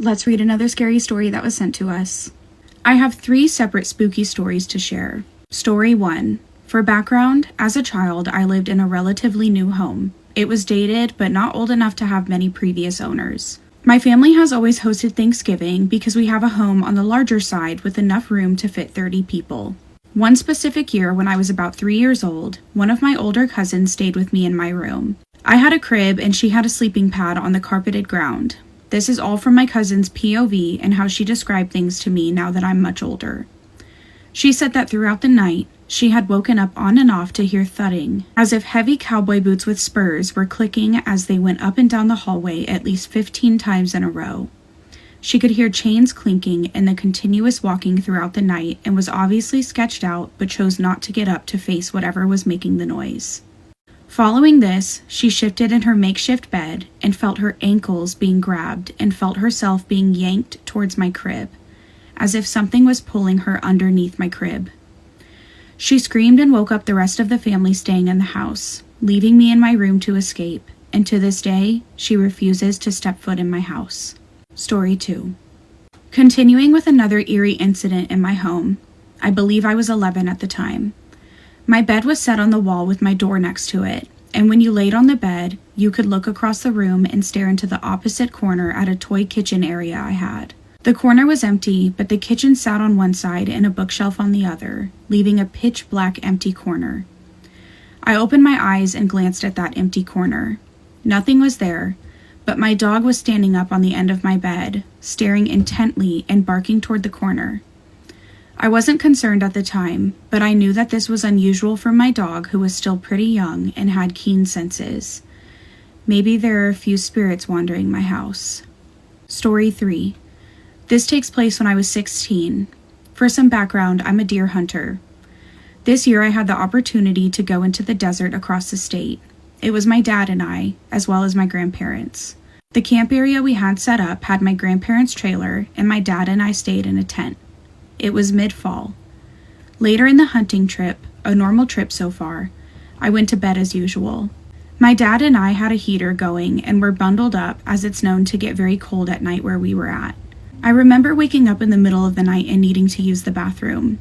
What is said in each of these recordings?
Let's read another scary story that was sent to us. I have 3 separate spooky stories to share. Story 1. For background, as a child, I lived in a relatively new home. It was dated, but not old enough to have many previous owners. My family has always hosted Thanksgiving because we have a home on the larger side with enough room to fit 30 people. One specific year, when I was about 3 years old, one of my older cousins stayed with me in my room. I had a crib and she had a sleeping pad on the carpeted ground. This is all from my cousin's POV and how she described things to me now that I'm much older. She said that throughout the night, she had woken up on and off to hear thudding, as if heavy cowboy boots with spurs were clicking as they went up and down the hallway at least 15 times in a row. She could hear chains clinking and the continuous walking throughout the night and was obviously sketched out but chose not to get up to face whatever was making the noise. Following this, she shifted in her makeshift bed and felt her ankles being grabbed and felt herself being yanked towards my crib, as if something was pulling her underneath my crib. She screamed and woke up the rest of the family staying in the house, leaving me in my room to escape, and to this day, she refuses to step foot in my house. Story 2. Continuing with another eerie incident in my home. I believe I was 11 at the time. My bed was set on the wall with my door next to it, and when you laid on the bed, you could look across the room and stare into the opposite corner at a toy kitchen area I had. The corner was empty, but the kitchen sat on one side and a bookshelf on the other, leaving a pitch black empty corner. I opened my eyes and glanced at that empty corner. Nothing was there, but my dog was standing up on the end of my bed, staring intently and barking toward the corner. I wasn't concerned at the time, but I knew that this was unusual for my dog, who was still pretty young and had keen senses. Maybe there are a few spirits wandering my house. Story 3. This takes place when I was 16. For some background, I'm a deer hunter. This year I had the opportunity to go into the desert across the state. It was my dad and I, as well as my grandparents. The camp area we had set up had my grandparents' trailer, and my dad and I stayed in a tent. It was mid-fall. Later in the hunting trip, a normal trip so far, I went to bed as usual. My dad and I had a heater going and were bundled up, as it's known to get very cold at night where we were at. I remember waking up in the middle of the night and needing to use the bathroom.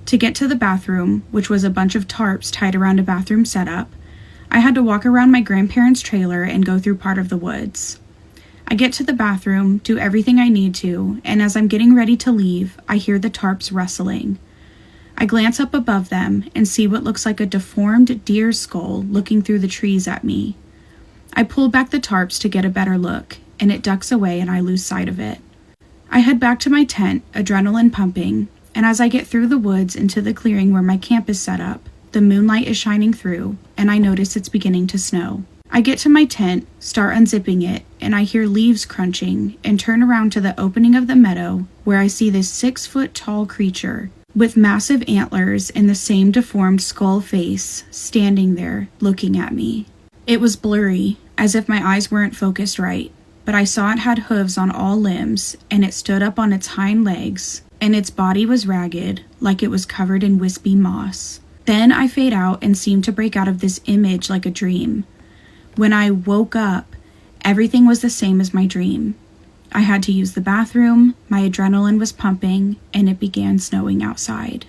To get to the bathroom, which was a bunch of tarps tied around a bathroom setup, I had to walk around my grandparents' trailer and go through part of the woods. I get to the bathroom, do everything I need to, and as I'm getting ready to leave, I hear the tarps rustling. I glance up above them and see what looks like a deformed deer skull looking through the trees at me. I pull back the tarps to get a better look, and it ducks away and I lose sight of it. I head back to my tent, adrenaline pumping, and as I get through the woods into the clearing where my camp is set up, the moonlight is shining through, and I notice it's beginning to snow. I get to my tent, start unzipping it, and I hear leaves crunching, and turn around to the opening of the meadow, where I see this 6-foot-tall creature, with massive antlers and the same deformed skull face, standing there, looking at me. It was blurry, as if my eyes weren't focused right, but I saw it had hooves on all limbs, and it stood up on its hind legs, and its body was ragged, like it was covered in wispy moss. Then I fade out and seemed to break out of this image like a dream. When I woke up, everything was the same as my dream. I had to use the bathroom, my adrenaline was pumping, and it began snowing outside.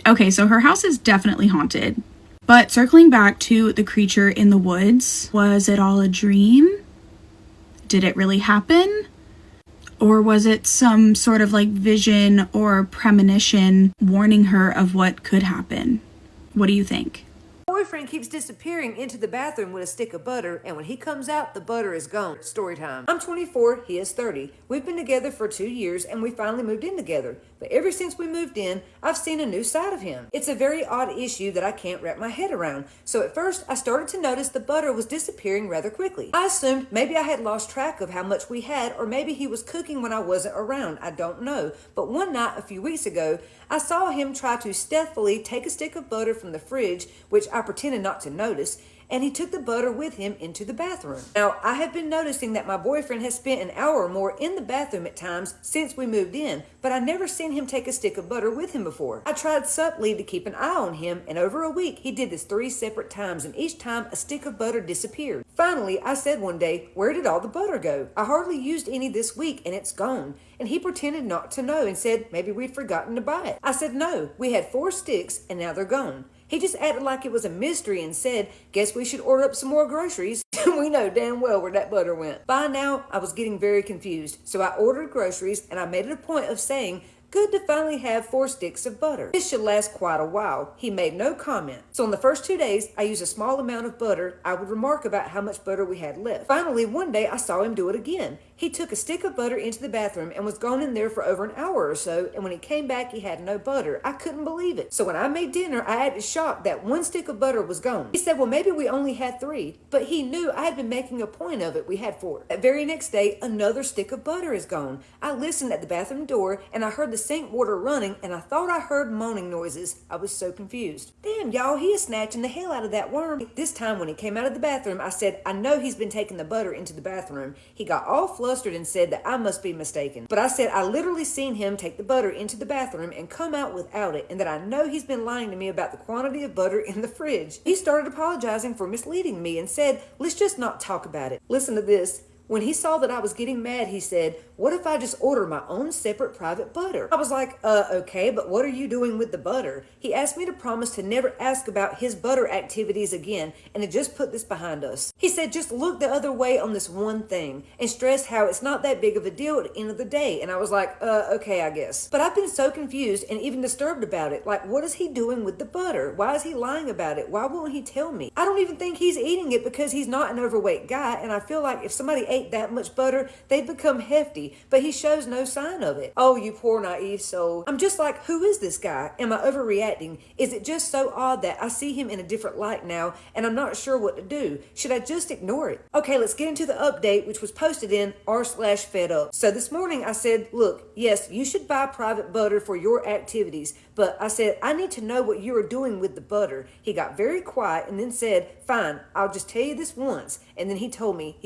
Okay, so her house is definitely haunted. But circling back to the creature in the woods, was it all a dream? Did it really happen? Or was it some sort of like vision or premonition warning her of what could happen? What do you think? Boyfriend keeps disappearing into the bathroom with a stick of butter, and when he comes out, the butter is gone. Story time. I'm 24, he is 30. We've been together for 2 years, and we finally moved in together. But ever since we moved in, I've seen a new side of him. It's a very odd issue that I can't wrap my head around. So at first, I started to notice the butter was disappearing rather quickly. I assumed maybe I had lost track of how much we had, or maybe he was cooking when I wasn't around. I don't know. But one night, a few weeks ago, I saw him try to stealthily take a stick of butter from the fridge, which I pretended not to notice, and he took the butter with him into the bathroom. Now, I have been noticing that my boyfriend has spent an hour or more in the bathroom at times since we moved in, but I never seen him take a stick of butter with him before. I tried subtly to keep an eye on him, and over a week, he did this 3 separate times, and each time a stick of butter disappeared. Finally, I said one day, "Where did all the butter go? I hardly used any this week and it's gone." And he pretended not to know and said maybe we'd forgotten to buy it. I said no, we had 4 sticks and now they're gone. He just acted like it was a mystery and said, "Guess we should order up some more groceries." We know damn well where that butter went. By now, I was getting very confused, so I ordered groceries and I made it a point of saying, "Good to finally have 4 sticks of butter. This should last quite a while." He made no comment. So on the first 2 days, I used a small amount of butter. I would remark about how much butter we had left. Finally, one day I saw him do it again. He took a stick of butter into the bathroom and was gone in there for over an hour or so, and when he came back, he had no butter. I couldn't believe it. So when I made dinner, I acted shocked that 1 stick of butter was gone. He said, well, maybe we only had 3, but he knew I had been making a point of it. We had 4. That very next day, another stick of butter is gone. I listened at the bathroom door, and I heard the sink water running, and I thought I heard moaning noises. I was so confused. Damn, y'all, he is snatching the hell out of that worm. This time when he came out of the bathroom, I said, I know he's been taking the butter into the bathroom. He got all flustered and said that I must be mistaken. But I said I literally seen him take the butter into the bathroom and come out without it, and that I know he's been lying to me about the quantity of butter in the fridge. He started apologizing for misleading me and said, let's just not talk about it. Listen to this. When he saw that I was getting mad, he said, what if I just order my own separate private butter? I was like, okay, but what are you doing with the butter? He asked me to promise to never ask about his butter activities again and to just put this behind us. He said, just look the other way on this one thing and stressed how it's not that big of a deal at the end of the day. And I was like, okay, I guess. But I've been so confused and even disturbed about it. Like, what is he doing with the butter? Why is he lying about it? Why won't he tell me? I don't even think he's eating it because he's not an overweight guy. And I feel like if somebody ate that much butter, they'd become hefty, but he shows no sign of it. Oh, you poor naive soul. I'm just like, who is this guy? Am I overreacting? Is it just so odd that I see him in a different light now and I'm not sure what to do? Should I just ignore it? Okay, let's get into the update, which was posted in r/fedup. So this morning I said, look, yes, you should buy private butter for your activities, but I said, I need to know what you are doing with the butter. He got very quiet and then said, fine, I'll just tell you this once. And then he told me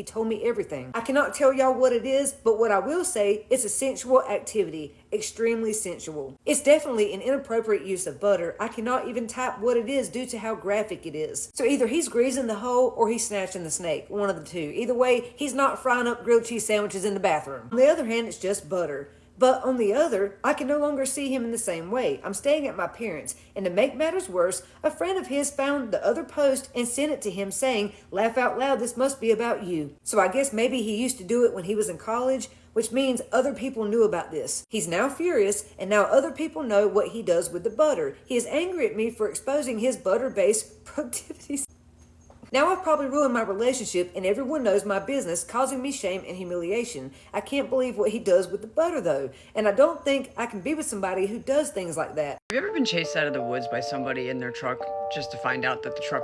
everything. I cannot tell y'all what it is, but what I will say, it's a sensual activity, extremely sensual. It's definitely an inappropriate use of butter. I cannot even type what it is due to how graphic it is. So either he's greasing the hole or he's snatching the snake, one of the two. Either way, he's not frying up grilled cheese sandwiches in the bathroom. On the other hand, it's just butter. But on the other, I can no longer see him in the same way. I'm staying at my parents', and to make matters worse, a friend of his found the other post and sent it to him saying, laugh out loud, this must be about you. So I guess maybe he used to do it when he was in college, which means other people knew about this. He's now furious, and now other people know what he does with the butter. He is angry at me for exposing his butter-based productivities. Now I've probably ruined my relationship and everyone knows my business, causing me shame and humiliation. I can't believe what he does with the butter though, and I don't think I can be with somebody who does things like that. Have you ever been chased out of the woods by somebody in their truck just to find out that the truck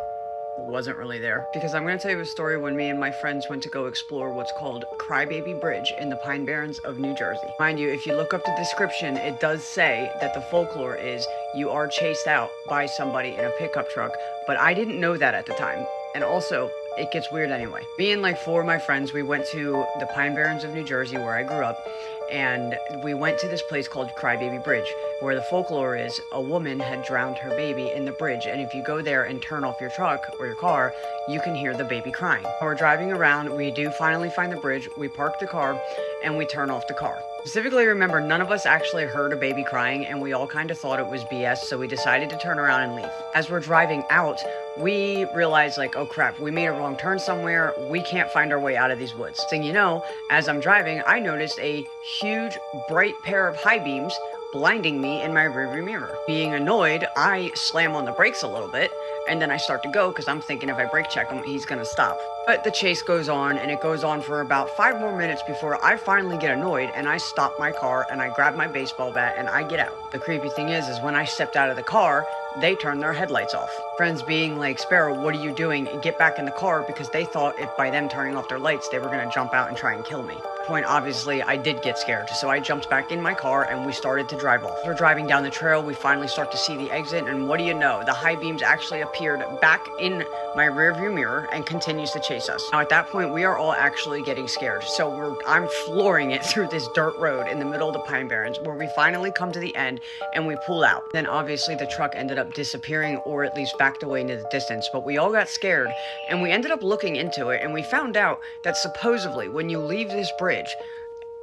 wasn't really there? Because I'm going to tell you a story when me and my friends went to go explore what's called Crybaby Bridge in the Pine Barrens of New Jersey. Mind you, if you look up the description, it does say that the folklore is you are chased out by somebody in a pickup truck, but I didn't know that at the time. And also, it gets weird anyway. Me and like 4 of my friends, we went to the Pine Barrens of New Jersey where I grew up, and we went to this place called Crybaby Bridge, where the folklore is a woman had drowned her baby in the bridge, and if you go there and turn off your truck or your car, you can hear the baby crying. We're driving around, we do finally find the bridge, we park the car, and we turn off the car. Specifically, remember, none of us actually heard a baby crying, and we all kind of thought it was BS, so we decided to turn around and leave. As we're driving out, we realized, like, oh crap, we made a wrong turn somewhere, we can't find our way out of these woods. Thing you know, as I'm driving, I noticed a huge, bright pair of high beams blinding me in my rearview mirror. Being annoyed, I slam on the brakes a little bit, and then I start to go because I'm thinking if I brake check him, he's gonna stop. But the chase goes on, and it goes on for about 5 more minutes before I finally get annoyed, and I stop my car, and I grab my baseball bat, and I get out. The creepy thing is when I stepped out of the car, they turned their headlights off. Friends being like, Sparrow, what are you doing? Get back in the car, because they thought if by them turning off their lights, they were gonna jump out and try and kill me. point, obviously, I did get scared. So I jumped back in my car and we started to drive off. We're driving down the trail. We finally start to see the exit. And what do you know? The high beams actually appeared back in my rearview mirror and continues to chase us. Now, at that point, we are all actually getting scared. So I'm flooring it through this dirt road in the middle of the Pine Barrens, where we finally come to the end and we pull out. Then obviously the truck ended up disappearing, or at least backed away into the distance. But we all got scared and we ended up looking into it, and we found out that supposedly when you leave this bridge,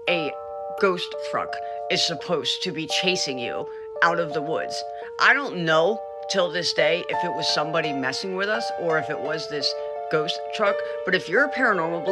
a ghost truck is supposed to be chasing you out of the woods. I don't know till this day if it was somebody messing with us or if it was this ghost truck, but if you're a paranormal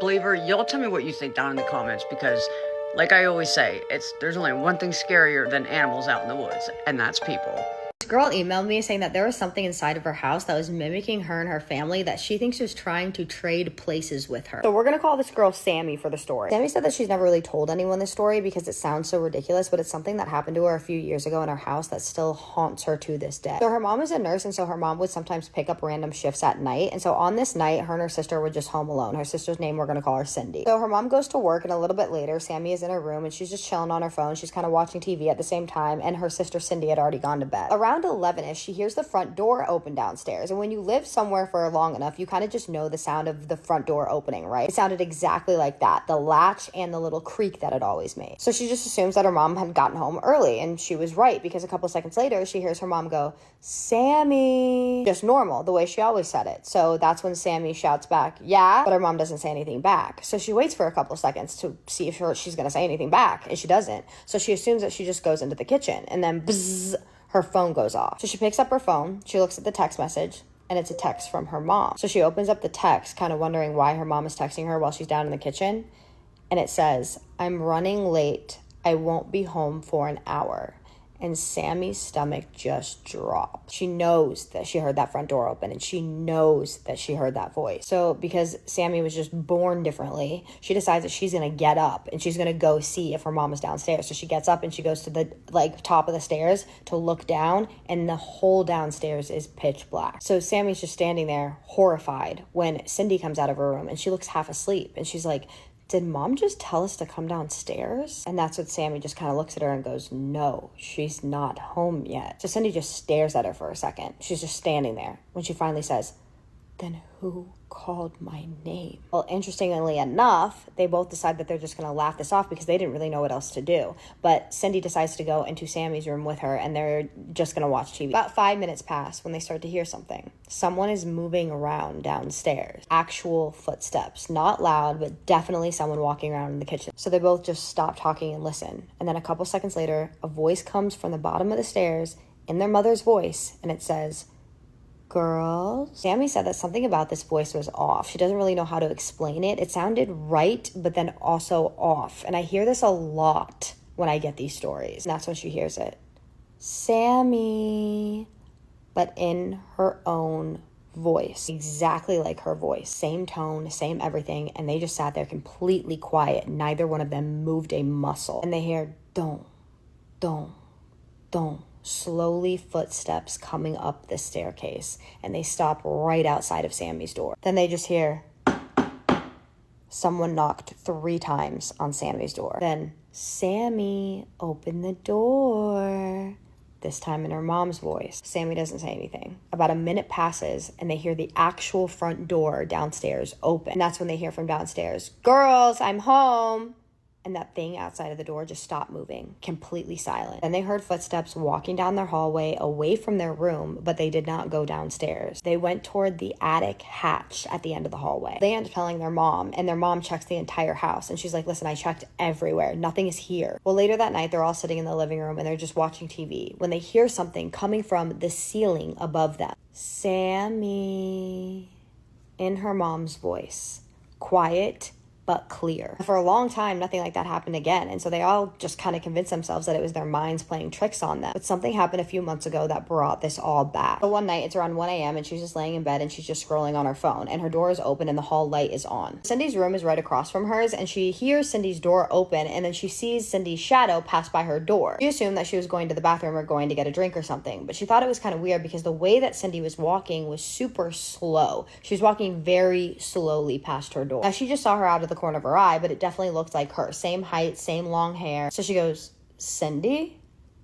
believer, y'all tell me what you think down in the comments, because like I always say, there's only one thing scarier than animals out in the woods, and that's people. This girl emailed me saying that there was something inside of her house that was mimicking her and her family that she thinks was trying to trade places with her. So we're going to call this girl Sammy for the story. Sammy said that she's never really told anyone this story because it sounds so ridiculous, but it's something that happened to her a few years ago in her house that still haunts her to this day. So her mom is a nurse, and so her mom would sometimes pick up random shifts at night. And so on this night, her and her sister were just home alone. Her sister's name, we're going to call her Cindy. So her mom goes to work, and a little bit later, Sammy is in her room and she's just chilling on her phone. She's kind of watching TV at the same time, and her sister Cindy had already gone to bed. Around 11ish, she hears the front door open downstairs. And when you live somewhere for long enough, you kind of just know the sound of the front door opening, right? It sounded exactly like that, the latch and the little creak that it always made. So she just assumes that her mom had gotten home early, and she was right, because a couple seconds later, she hears her mom go, "Sammy," just normal, the way she always said it. So that's when Sammy shouts back, "Yeah," but her mom doesn't say anything back. So she waits for a couple seconds to see if she's going to say anything back, and she doesn't. So she assumes that she just goes into the kitchen, and then bzzz, her phone goes off. So she picks up her phone, she looks at the text message, and it's a text from her mom. So she opens up the text, kind of wondering why her mom is texting her while she's down in the kitchen. And it says, "I'm running late. I won't be home for an hour." And Sammy's stomach just dropped. She knows that she heard that front door open, and she knows that she heard that voice. So because Sammy was just born differently, she decides that she's going to get up and she's going to go see if her mom is downstairs. So she gets up and she goes to the top of the stairs to look down, and the whole downstairs is pitch black. So Sammy's just standing there horrified when Cindy comes out of her room, and she looks half asleep, and she's like, "Did mom just tell us to come downstairs?" And that's what Sammy just kind of looks at her and goes, "No, she's not home yet." So Cindy just stares at her for a second. She's just standing there when she finally says, "Then who called my name?" Well, interestingly enough, they both decide that they're just going to laugh this off because they didn't really know what else to do. But Cindy decides to go into Sammy's room with her, and they're just going to watch TV. About 5 minutes pass when they start to hear something. Someone is moving around downstairs. Actual footsteps. Not loud, but definitely someone walking around in the kitchen. So they both just stop talking and listen. And then a couple seconds later, a voice comes from the bottom of the stairs in their mother's voice, and it says, "Girls." Sammy said that something about this voice was off. She doesn't really know how to explain it. It sounded right, but then also off. And I hear this a lot when I get these stories. And that's when she hears it. "Sammy," but in her own voice. Exactly like her voice. Same tone, same everything. And they just sat there completely quiet. Neither one of them moved a muscle. And they hear, "Don't, don't, don't." Slowly footsteps coming up the staircase, and they stop right outside of Sammy's door. Then they just hear someone knocked 3 times on Sammy's door. Then, "Sammy, open the door." This time in her mom's voice. Sammy doesn't say anything. About a minute passes, and they hear the actual front door downstairs open. And that's when they hear from downstairs, "Girls, I'm home." And that thing outside of the door just stopped moving, completely silent. Then they heard footsteps walking down their hallway away from their room, but they did not go downstairs. They went toward the attic hatch at the end of the hallway. They end up telling their mom, and their mom checks the entire house. And she's like, "Listen, I checked everywhere. Nothing is here." Well, later that night, they're all sitting in the living room, and they're just watching TV when they hear something coming from the ceiling above them. "Sammy," in her mom's voice. Quiet, but clear. For a long time, nothing like that happened again. And so they all just kind of convinced themselves that it was their minds playing tricks on them. But something happened a few months ago that brought this all back. So one night, it's around 1 a.m. and she's just laying in bed and she's just scrolling on her phone, and her door is open and the hall light is on. Cindy's room is right across from hers, and she hears Cindy's door open, and then she sees Cindy's shadow pass by her door. She assumed that she was going to the bathroom or going to get a drink or something, but she thought it was kind of weird because the way that Cindy was walking was super slow. She was walking very slowly past her door. Now she just saw her out of the the corner of her eye, but it definitely looked like her. Same height, same long hair. So she goes, Cindy?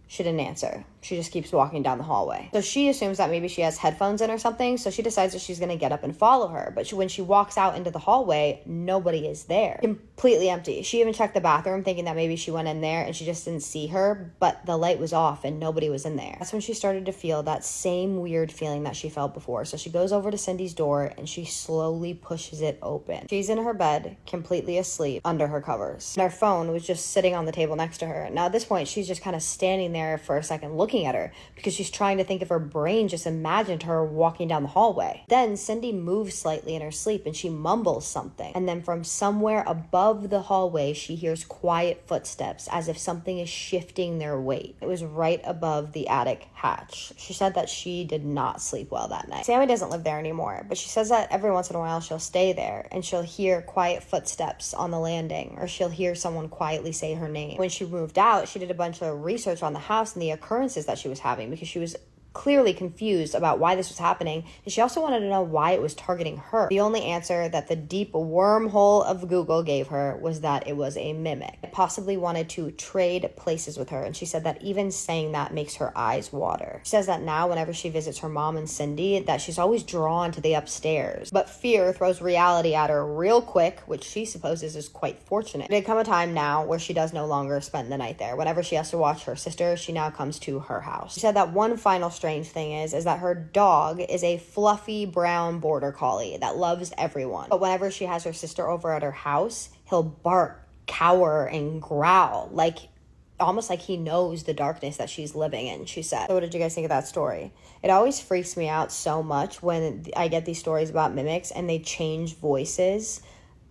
She didn't answer. She just keeps walking down the hallway. So she assumes that maybe she has headphones in or something. So she decides that she's going to get up and follow her. But when she walks out into the hallway, nobody is there. Completely empty. She even checked the bathroom thinking that maybe she went in there and she just didn't see her. But the light was off and nobody was in there. That's when she started to feel that same weird feeling that she felt before. So she goes over to Cindy's door and she slowly pushes it open. She's in her bed, completely asleep, under her covers. And her phone was just sitting on the table next to her. Now at this point, she's just kind of standing there for a second looking at her because she's trying to think if her brain just imagined her walking down the hallway. Then Cindy moves slightly in her sleep and she mumbles something. And then from somewhere above the hallway, she hears quiet footsteps as if something is shifting their weight. It was right above the attic hatch. She said that she did not sleep well that night. Sammy doesn't live there anymore, but she says that every once in a while she'll stay there and she'll hear quiet footsteps on the landing, or she'll hear someone quietly say her name. When she moved out, she did a bunch of research on the house and the occurrences that she was having because she was clearly confused about why this was happening, and she also wanted to know why it was targeting her. The only answer that the deep wormhole of Google gave her was that it was a mimic. It possibly wanted to trade places with her, and she said that even saying that makes her eyes water. She says that now whenever she visits her mom and Cindy, that she's always drawn to the upstairs, but fear throws reality at her real quick, which she supposes is quite fortunate. There come a time now where she does no longer spend the night there. Whenever she has to watch her sister, she now comes to her house. She said that one final strange thing is that her dog is a fluffy brown border collie that loves everyone. But whenever she has her sister over at her house, he'll bark, cower, and growl, like almost like he knows the darkness that she's living in, she said. So what did you guys think of that story? It always freaks me out so much when I get these stories about mimics and they change voices.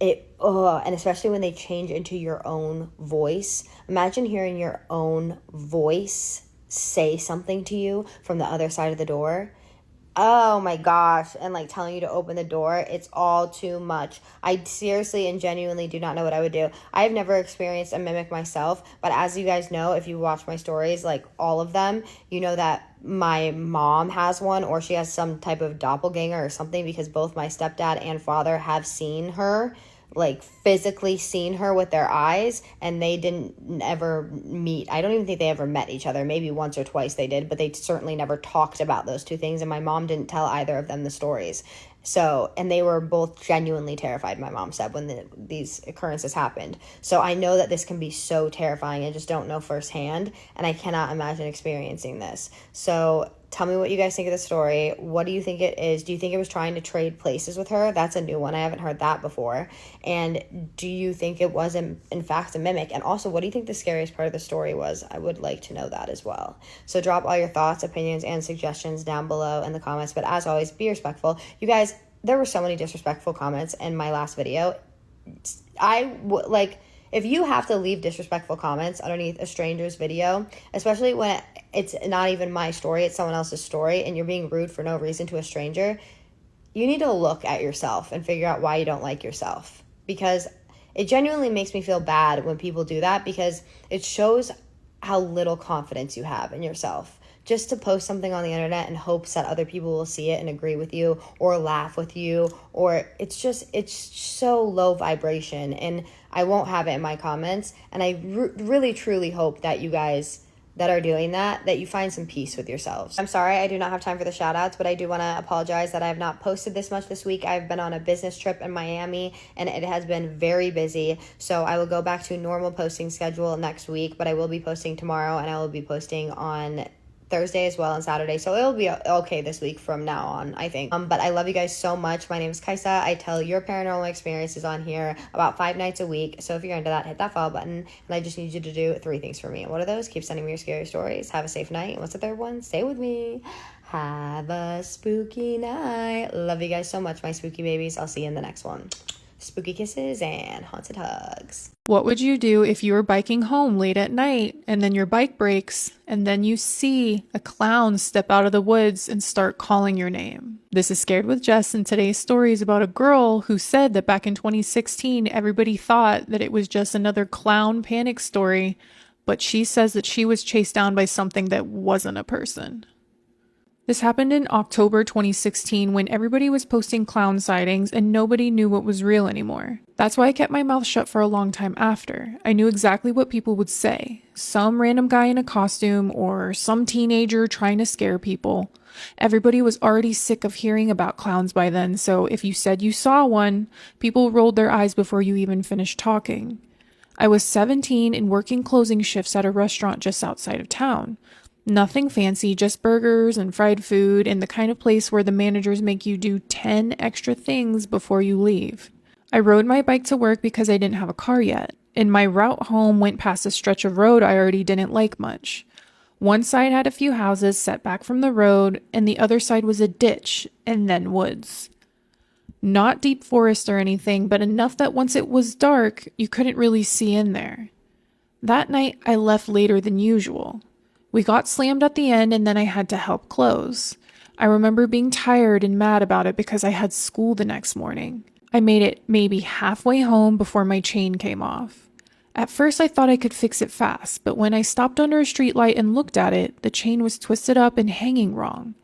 And especially when they change into your own voice. Imagine hearing your own voice say something to you from the other side of the door. Oh my gosh. And like telling you to open the door. It's all too much. I seriously and genuinely do not know what I would do. I have never experienced a mimic myself, but as you guys know, if you watch my stories, like all of them, you know that my mom has one, or she has some type of doppelganger or something, because both my stepdad and father have seen her, like physically seen her with their eyes, and they didn't ever meet. I don't even think they ever met each other. Maybe once or twice they did, but they certainly never talked about those two things, and my mom didn't tell either of them the stories. So, and they were both genuinely terrified, my mom said, when these occurrences happened. So I know that this can be so terrifying. I just don't know firsthand, and I cannot imagine experiencing this. So tell me what you guys think of the story. What do you think it is? Do you think it was trying to trade places with her? That's a new one. I haven't heard that before. And do you think it was in fact a mimic? And also, what do you think the scariest part of the story was? I would like to know that as well. So drop all your thoughts, opinions, and suggestions down below in the comments. But as always, be respectful. You guys, there were so many disrespectful comments in my last video. If you have to leave disrespectful comments underneath a stranger's video, especially when it's not even my story, it's someone else's story, and you're being rude for no reason to a stranger, you need to look at yourself and figure out why you don't like yourself. Because it genuinely makes me feel bad when people do that, because it shows how little confidence you have in yourself. Just to post something on the internet in hopes that other people will see it and agree with you or laugh with you, or it's so low vibration, and I won't have it in my comments. And I really truly hope that you guys that are doing that you find some peace with yourselves. I'm sorry I do not have time for the shout outs, but I do want to apologize that I have not posted this much this week. I've been on a business trip in Miami and it has been very busy, so I will go back to normal posting schedule next week, but I will be posting tomorrow, and I will be posting on Thursday as well, and Saturday, so it'll be okay this week from now on, I think. But I love you guys so much. My name is Kaisa. I tell your paranormal experiences on here about 5 nights a week, so if you're into that, hit that follow button, and I just need you to do 3 things for me. And what are those? Keep sending me your scary stories, have a safe night, and what's the third one? Stay with me, have a spooky night. Love you guys so much, my spooky babies. I'll see you in the next one. Spooky kisses and haunted hugs. What would you do if you were biking home late at night and then your bike breaks and then you see a clown step out of the woods and start calling your name? This is Scared with Jess, and today's story is about a girl who said that back in 2016, everybody thought that it was just another clown panic story, but she says that she was chased down by something that wasn't a person. This happened in October 2016 when everybody was posting clown sightings and nobody knew what was real anymore. That's why I kept my mouth shut for a long time after. I knew exactly what people would say. Some random guy in a costume or some teenager trying to scare people. Everybody was already sick of hearing about clowns by then, so if you said you saw one, people rolled their eyes before you even finished talking. I was 17 and working closing shifts at a restaurant just outside of town. Nothing fancy, just burgers and fried food and the kind of place where the managers make you do 10 extra things before you leave. I rode my bike to work because I didn't have a car yet, and my route home went past a stretch of road I already didn't like much. One side had a few houses set back from the road, and the other side was a ditch and then woods. Not deep forest or anything, but enough that once it was dark, you couldn't really see in there. That night, I left later than usual. We got slammed at the end and then I had to help close. I remember being tired and mad about it because I had school the next morning. I made it maybe halfway home before my chain came off. At first I thought I could fix it fast, but when I stopped under a streetlight and looked at it, the chain was twisted up and hanging wrong.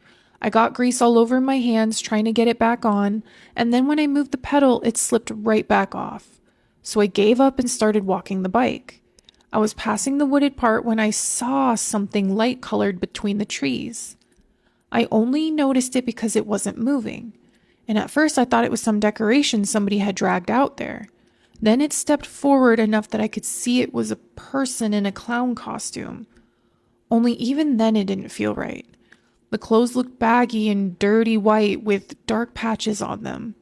I got grease all over my hands trying to get it back on, and then when I moved the pedal, it slipped right back off. So I gave up and started walking the bike. I was passing the wooded part when I saw something light-colored between the trees. I only noticed it because it wasn't moving, and at first I thought it was some decoration somebody had dragged out there. Then it stepped forward enough that I could see it was a person in a clown costume. Only even then it didn't feel right. The clothes looked baggy and dirty white with dark patches on them.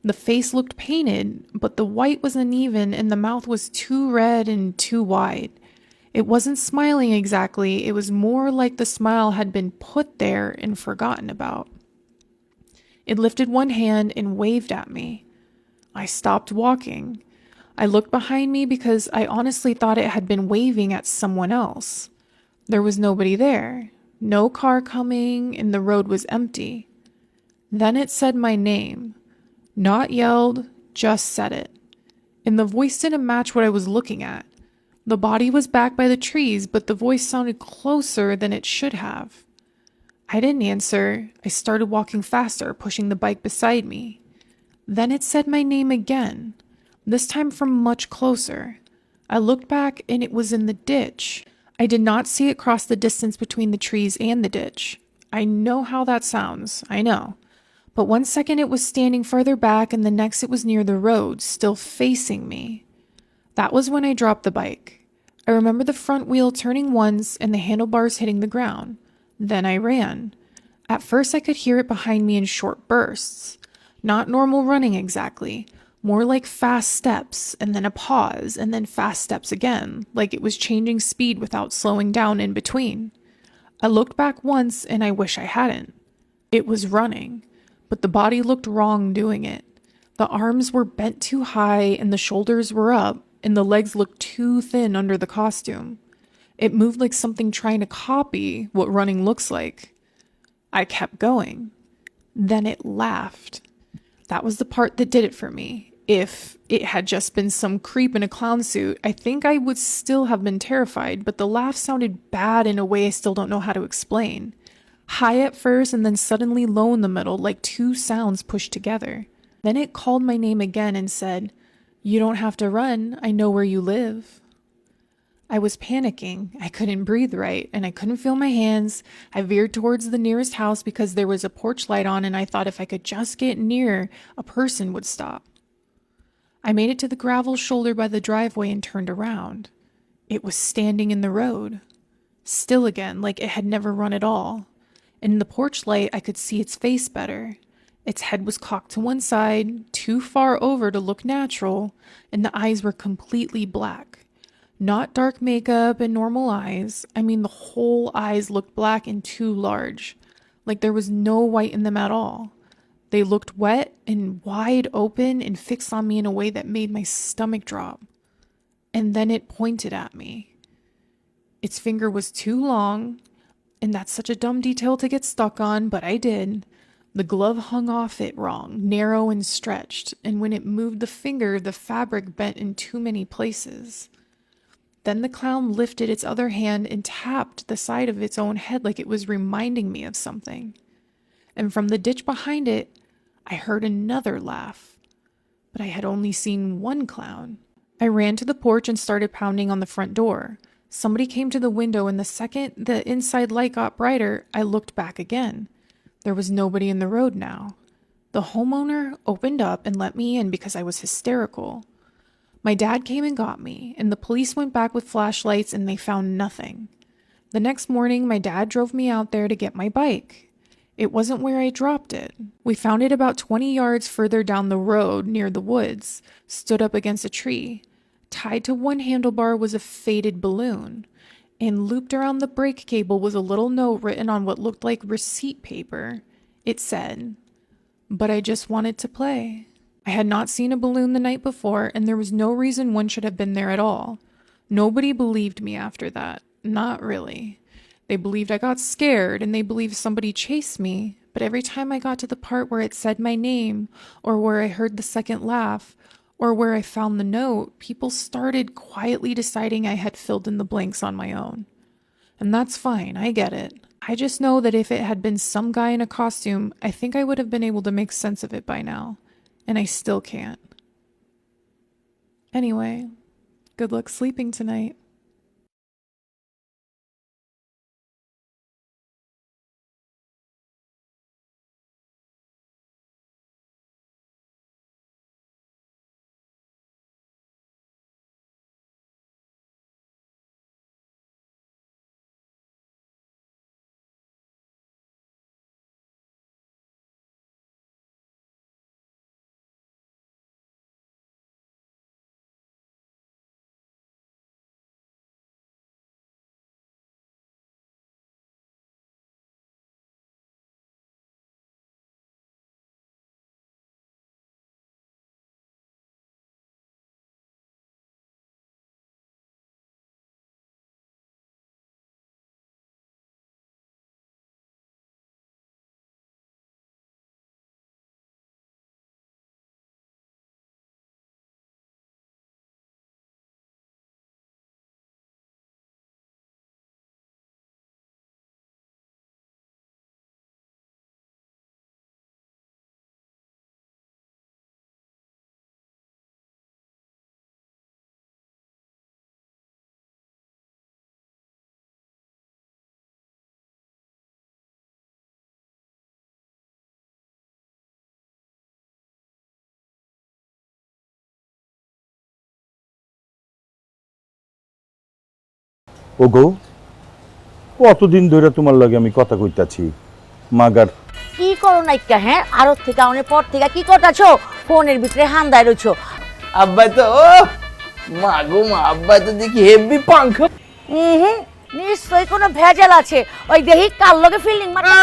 The face looked painted, but the white was uneven and the mouth was too red and too wide. It wasn't smiling exactly, it was more like the smile had been put there and forgotten about. It lifted one hand and waved at me. I stopped walking. I looked behind me because I honestly thought it had been waving at someone else. There was nobody there, no car coming, and the road was empty. Then it said my name. Not yelled, just said it. And the voice didn't match what I was looking at. The body was back by the trees, but the voice sounded closer than it should have. I didn't answer. I started walking faster, pushing the bike beside me. Then it said my name again, this time from much closer. I looked back and it was in the ditch. I did not see it cross the distance between the trees and the ditch. I know how that sounds, I know. But 1 second it was standing farther back and the next it was near the road, still facing me. That was when I dropped the bike. I remember the front wheel turning once and the handlebars hitting the ground. Then I ran. At first I could hear it behind me in short bursts. Not normal running exactly. More like fast steps and then a pause and then fast steps again, like it was changing speed without slowing down in between. I looked back once and I wish I hadn't. It was running. But the body looked wrong doing it. The arms were bent too high and the shoulders were up and the legs looked too thin under the costume. It moved like something trying to copy what running looks like. I kept going. Then it laughed. That was the part that did it for me. If it had just been some creep in a clown suit, I think I would still have been terrified, but the laugh sounded bad in a way I still don't know how to explain. High at first and then suddenly low in the middle, like two sounds pushed together. Then it called my name again and said, "You don't have to run, I know where you live." I was panicking. I couldn't breathe right, and I couldn't feel my hands. I veered towards the nearest house because there was a porch light on, and I thought if I could just get near, a person would stop. I made it to the gravel shoulder by the driveway and turned around. It was standing in the road. Still again, like it had never run at all. And in the porch light, I could see its face better. Its head was cocked to one side, too far over to look natural, and the eyes were completely black. Not dark makeup and normal eyes. I mean, the whole eyes looked black and too large, like there was no white in them at all. They looked wet and wide open and fixed on me in a way that made my stomach drop. And then it pointed at me. Its finger was too long, and that's such a dumb detail to get stuck on, but I did. The glove hung off it wrong, narrow and stretched, and when it moved the finger, the fabric bent in too many places. Then the clown lifted its other hand and tapped the side of its own head like it was reminding me of something. And from the ditch behind it, I heard another laugh. But I had only seen one clown. I ran to the porch and started pounding on the front door. Somebody came to the window, and the second the inside light got brighter, I looked back again. There was nobody in the road now. The homeowner opened up and let me in because I was hysterical. My dad came and got me, and the police went back with flashlights and they found nothing. The next morning, my dad drove me out there to get my bike. It wasn't where I dropped it. We found it about 20 yards further down the road near the woods, stood up against a tree. Tied to one handlebar was a faded balloon, and looped around the brake cable was a little note written on what looked like receipt paper. It said, "But I just wanted to play." I had not seen a balloon the night before, and there was no reason one should have been there at all. Nobody believed me after that. Not really. They believed I got scared, and they believed somebody chased me, but every time I got to the part where it said my name, or where I heard the second laugh, or where I found the note, people started quietly deciding I had filled in the blanks on my own. And that's fine, I get it. I just know that if it had been some guy in a costume, I think I would have been able to make sense of it by now. And I still can't. Anyway, good luck sleeping tonight. ওগো, কতদিন ধরে তোমার লগে আমি কথা কইতাছি, মাগার কি করো নাইকা? হ্যাঁ, আরো থেকে আউনের পর থেকে কি করতেছো? ফোনের ভিতরে হান্দায় রইছো। আব্বাই তো মা গো মা, আব্বাই তো দেখি হেভি পাঙ্খ। নিশ্চয়ই কোনো ভেজাল আছে। ওই দেখি কার লগে ফিল্ডিং মারতে।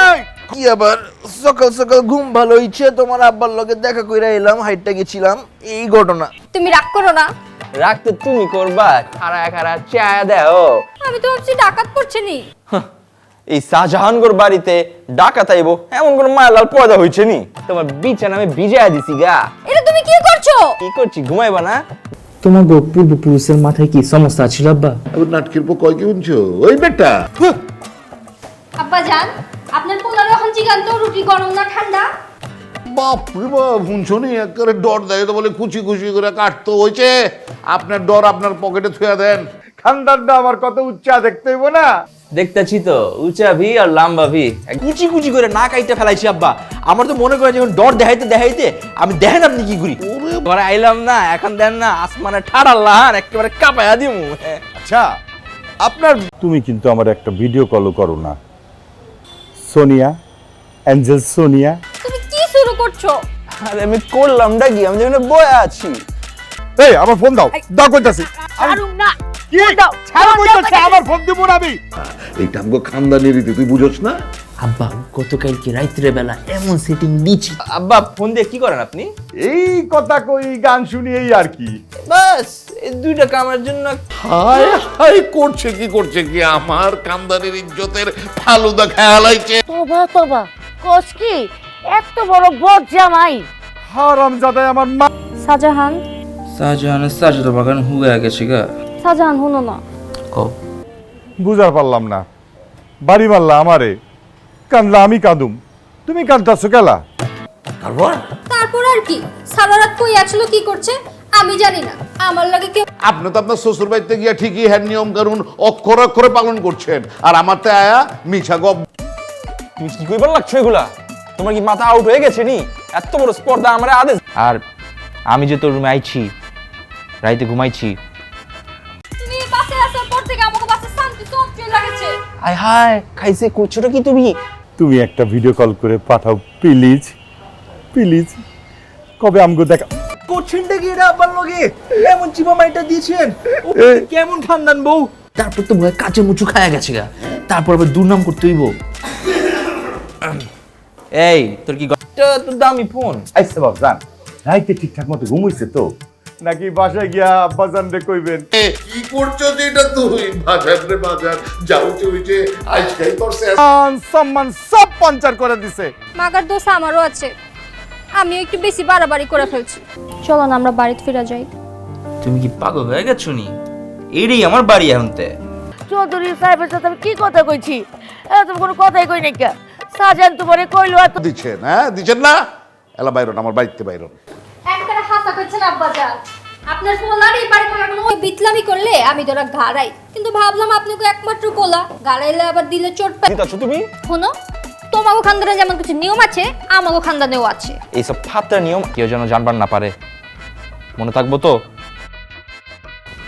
কি আবার সকাল সকাল ঘুম ভালো হইছে, তোমার আব্বার লগে দেখা কইরা এলাম, হাইটটা গেছিলাম, এই ঘটনা। তুমি রাগ করো না। রাগ তো তুমি করবা, খাড়া খাড়া চায়া দাও। আমি তো ভাবছি ডাকাত পড়ছে নি। এই শাহজাহানগর বাড়িতে ডাকাত আইবো এমন কোন মায়ালাল পয়দা হইছে নি? তোমার বিছানা আমি ভিজায়া দিছি গা। এটা তুমি কি করছো? কি করছি, ঘুমাইবা না? তোমার পূর্বপুরুষের মাথায় কি সমস্যা ছিল আব্বা? নাটকের পর কয় কি শুনছো ওই বেটা? আব্বা জান, আপনার পোলার এখন জিগান তো রুটি গরম না ঠান্ডা? বাপ রে বাপ, শুনছো নি একেবারে ডর দেয় তো বলে কুচি কুচি করে কাটতো হয়েছে। আপনার ডর আপনার পকেটে থুয়া দেন। খানদানটা আমার কত উচ্চা দেখতে হইব না? দেখতেছি তো, উঁচা ভি আর লম্বা ভি, কুচি কুচি করে না কাইটা ফেলাইছি আব্বা। আমার তো মনে করে যখন ডর দেখাইতে দেখাইতে আমি দেখেন আপনি কি করি। ঘরে আইলাম না, এখন দেন না আসমানে ঠাড়াল্লাহান একেবারে কাঁপায়া দিমু। আচ্ছা আপনার, তুমি কিন্তু আমার একটা ভিডিও কলও করো না, সোনিয়া, অ্যাঞ্জেল সোনিয়া। তুমি কি শুরু করছো? আরে আমি করলামটা কি, আমি যেখানে বয়ে আছি। এই আমার ফোন দাও, দাও কইতাছি। আরুম না। কি দাও? ছাড়ো কইতাছি, আমার ফোন দিব না আমি। এইটা আমগো খানদানি রীতি, তুই বুঝছ না? আব্বা গতকালকে রাত্রে বেলা এমন সেটিং দিছি। আব্বা ফোন দিয়ে কি করেন আপনি? এই কথা কই, গান শুনি, এই আর কি। বাস এই দুইটা কামের জন্য। হায় হায়, করছে কি আমার খানদানির ইজ্জতের ফালুদা খেয়ালাইছে। তোবা তোবা, কোস কি এত বড় বদ জামাই? হারামজাদা আমার মা। শাহজাহান, শাহজাহানের সাজেদা বাগান হুয়ে গেছে গা। শাহজাহান শুনো না। কও। বুঝার পারলাম না, বাড়ি মারলা আমারে, কান্দলা আমি কাঁদুম, তুমি কাঁদতাছো কেলা? তারপর আর কি, সারা রাত কই আসলো কি করছে আমি জানি না, আমার লাগে কেউ। আপনি তো আপনার শ্বশুর বাড়িতে গিয়া ঠিকই হ্যাঁ নিয়ম কানুন অক্ষরে অক্ষরে পালন করছেন, আর আমারতে আয়া মিছা গপ। তুমি কি কইবার লাগছো এগুলা? তোমার কি মাথা আউট হয়ে গেছে নি? এত বড় স্পর্ধা আমার আদেশ। আর আমি যে তোর রুমে আইছি, রাইতে ঘুমাইছি, তুমি বাসে আসার পর থেকে আমাকে বাসে শান্তি সব চলে লাগেছে। আয় হায় খাইছে করছোটা কি তুমি? তুমি একটা ভিডিও কল করে পাঠাও প্লিজ, প্লিজ। কবে আমগো দেখা কোচিনটা কি এটা আবার লগে এমন চিপা মাইটা দিয়েছেন? কেমন খানদান বউ? তারপর তো ভয় কাচে মুচু খায়া গেছে গা, তারপর আবার দুর্নাম করতে হইব। এই তোর কি তোর দামি ফোন? আইসে বাপ জান, রাইতে ঠিকঠাক মতো ঘুমাইছে তো নাকি বাসায় গিয়া আব্বাজান রে কইবেন কি করছো যেটা তুই? বাজার রে বাজার যাও চুইছে আজকাই করছে, সম্মান সব পাঞ্চার করে দিছে। মাগার দোষ আমারও আছে, আমি একটু বেশি বাড়াবাড়ি করে ফেলছি। চলো না আমরা বাড়িতে ফিরে যাই। তুমি কি পাগল হয়ে গেছো নি? এটাই আমার বাড়ি এখনতে। চৌধুরী সাহেবের সাথে আমি কি কথা কইছি? তুমি কোনো কথাই কই নাই কা? শাহজাহান তোমারে কইলো এত দিচ্ছেন, হ্যাঁ দিচ্ছেন না? এলা বাইরন, আমার বাড়িতে বাইরন। একবারে হাসা করছেন আব্বাজান, আপনার পোলার এই বাড়ি কোনো রকম বিতলামি করলে আমি তোরা ঘাড়াই, কিন্তু ভাবলাম আপনাকে একমাত্র পোলা গাড়াইলে আবার দিলে চোট পাই। দিতাছো তুমি? শোনো, তোমাগো খানদানে যেমন কিছু নিয়ম আছে আমাগো খানদানেও আছে। এইসব ফাত্রা নিয়ম কেউ যেন জানবার না পারে, মনে থাকবো তো?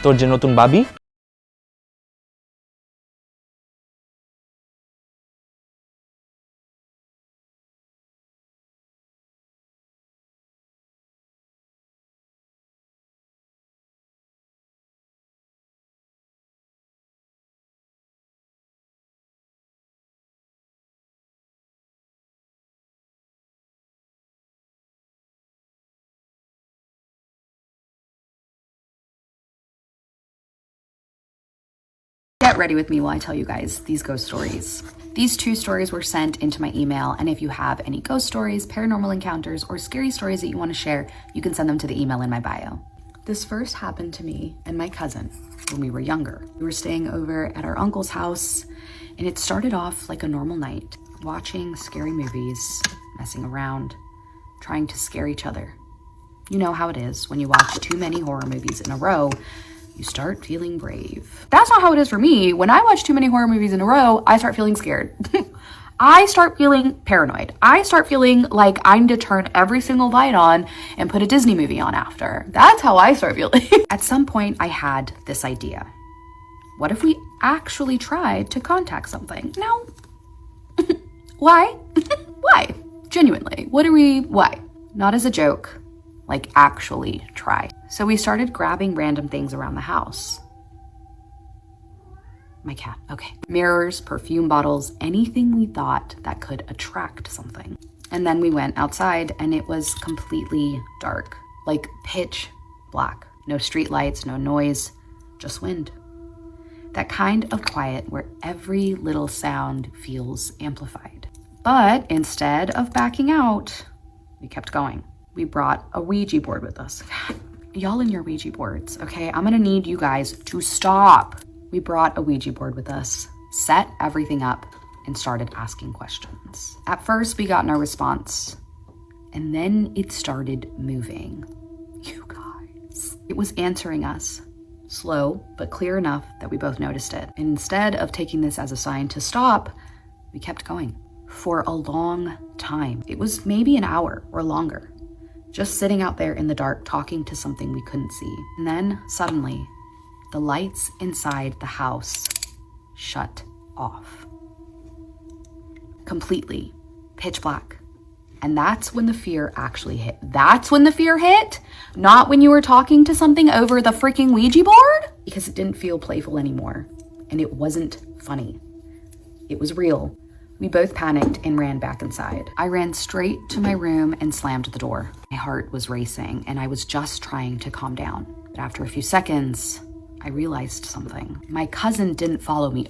তোর যে নতুন বাবি, Get ready with me while I tell you guys these ghost stories. These 2 stories were sent into my email, and if you have any ghost stories, paranormal encounters, or scary stories that you want to share, you can send them to the email in my bio. This first happened to me and my cousin when we were younger. We were staying over at our uncle's house, and it started off like a normal night, watching scary movies, messing around, trying to scare each other. You know how it is when you watch too many horror movies in a row, you start feeling brave. That's not how it is for me. When I watch too many horror movies in a row, I start feeling scared. I start feeling paranoid. I start feeling like I'm to turn every single light on and put a Disney movie on after. That's how I start feeling. At some point, I had this idea. What if we actually tried to contact something? No. Why? Why? Genuinely. Why? Not as a joke. Like, actually try. So we started grabbing random things around the house. My cat, okay. Mirrors, perfume bottles, anything we thought that could attract something. And then we went outside and it was completely dark, like pitch black. No street lights, no noise, just wind. That kind of quiet where every little sound feels amplified. But instead of backing out, we kept going. We brought a Ouija board with us. Y'all and your Ouija boards, okay? I'm gonna need you guys to stop. We brought a Ouija board with us, set everything up, and started asking questions. At first, we got no response, and then it started moving. You guys. It was answering us. Slow, but clear enough that we both noticed it. And instead of taking this as a sign to stop, we kept going for a long time. It was maybe an hour or longer. Just sitting out there in the dark talking to something we couldn't see. And then suddenly, the lights inside the house shut off. Completely. Pitch black. And that's when the fear actually hit. That's when the fear hit? Not when you were talking to something over the freaking Ouija board? Because it didn't feel playful anymore. And it wasn't funny. It was real. We both panicked and ran back inside. I ran straight to my room and slammed the door. My heart was racing and I was just trying to calm down. But after a few seconds, I realized something. My cousin didn't follow me.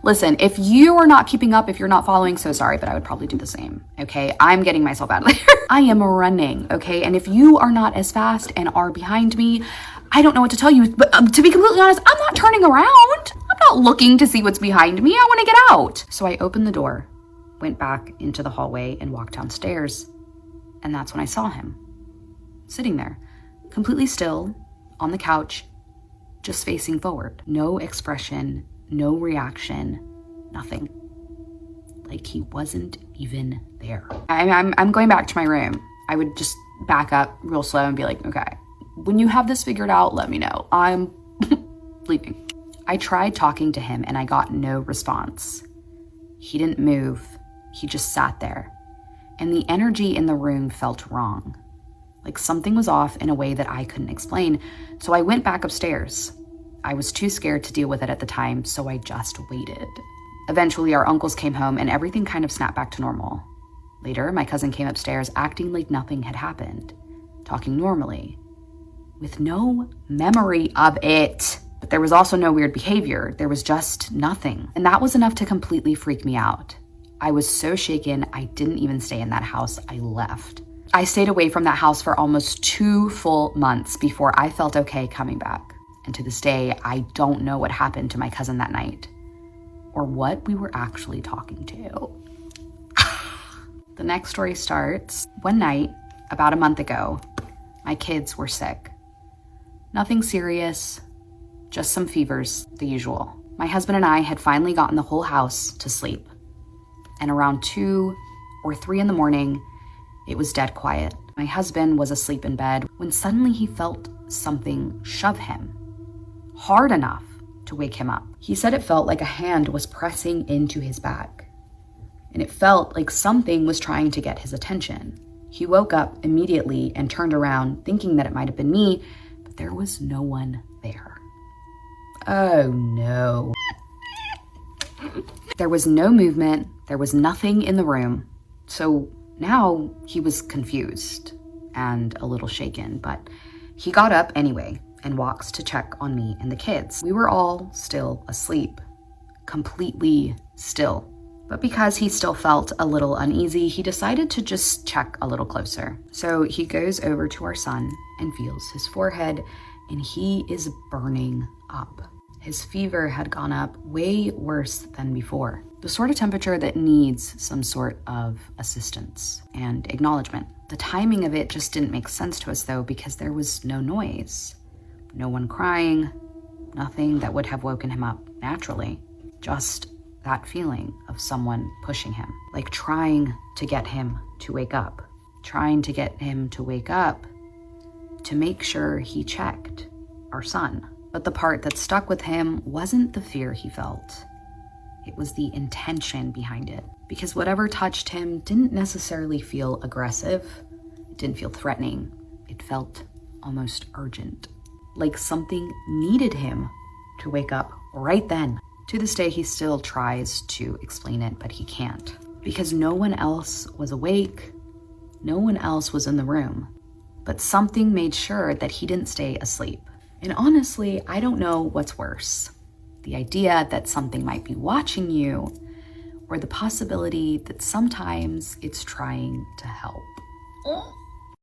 Listen, if you are not keeping up, if you're not following, so sorry, but I would probably do the same, okay? I'm getting myself out of there. I am running, okay? And if you are not as fast and are behind me, I don't know what to tell you, but to be completely honest, I'm not turning around. I'm not looking to see what's behind me. I want to get out. So I opened the door, went back into the hallway, and walked downstairs. And that's when I saw him, sitting there, completely still, on the couch, just facing forward. No expression, no reaction, nothing. Like he wasn't even there. I'm going back to my room. I would just back up real slow and be like, okay, when you have this figured out, let me know. I'm leaving. I tried talking to him and I got no response. He didn't move. He just sat there. And the energy in the room felt wrong. Like something was off in a way that I couldn't explain. So I went back upstairs. I was too scared to deal with it at the time, so I just waited. Eventually, our uncles came home and everything kind of snapped back to normal. Later, my cousin came upstairs acting like nothing had happened, talking normally, with no memory of it. But there was also no weird behavior. There was just nothing. And that was enough to completely freak me out. I was so shaken, I didn't even stay in that house. I left. I stayed away from that house for almost 2 full months before I felt okay coming back. And to this day, I don't know what happened to my cousin that night or what we were actually talking to. The next story starts. One night, about a month ago, my kids were sick. Nothing serious, just some fevers, the usual. My husband and I had finally gotten the whole house to sleep. And around 2 or 3 in the morning, it was dead quiet. My husband was asleep in bed when suddenly he felt something shove him, hard enough to wake him up. He said it felt like a hand was pressing into his back, and it felt like something was trying to get his attention. He woke up immediately and turned around, thinking that it might have been me, but there was no one there. Oh no. There was no movement, there was nothing in the room, so now he was confused and a little shaken, but he got up anyway and walks to check on me and the kids. We were all still asleep, completely still. But because he still felt a little uneasy, he decided to just check a little closer. So he goes over to our son and feels his forehead, and he is burning up. His fever had gone up way worse than before. The sort of temperature that needs some sort of assistance and acknowledgement. The timing of it just didn't make sense to us though, because there was no noise. No one crying, nothing that would have woken him up naturally. Just that feeling of someone pushing him, like trying to get him to wake up, to make sure he checked our son. But the part that stuck with him wasn't the fear he felt. It was the intention behind it. Because whatever touched him didn't necessarily feel aggressive. It didn't feel threatening. It felt almost urgent. Like something needed him to wake up right then. To this day, he still tries to explain it, but he can't. Because no one else was awake. No one else was in the room. But something made sure that he didn't stay asleep. And honestly, I don't know what's worse. The idea that something might be watching you, or the possibility that sometimes it's trying to help.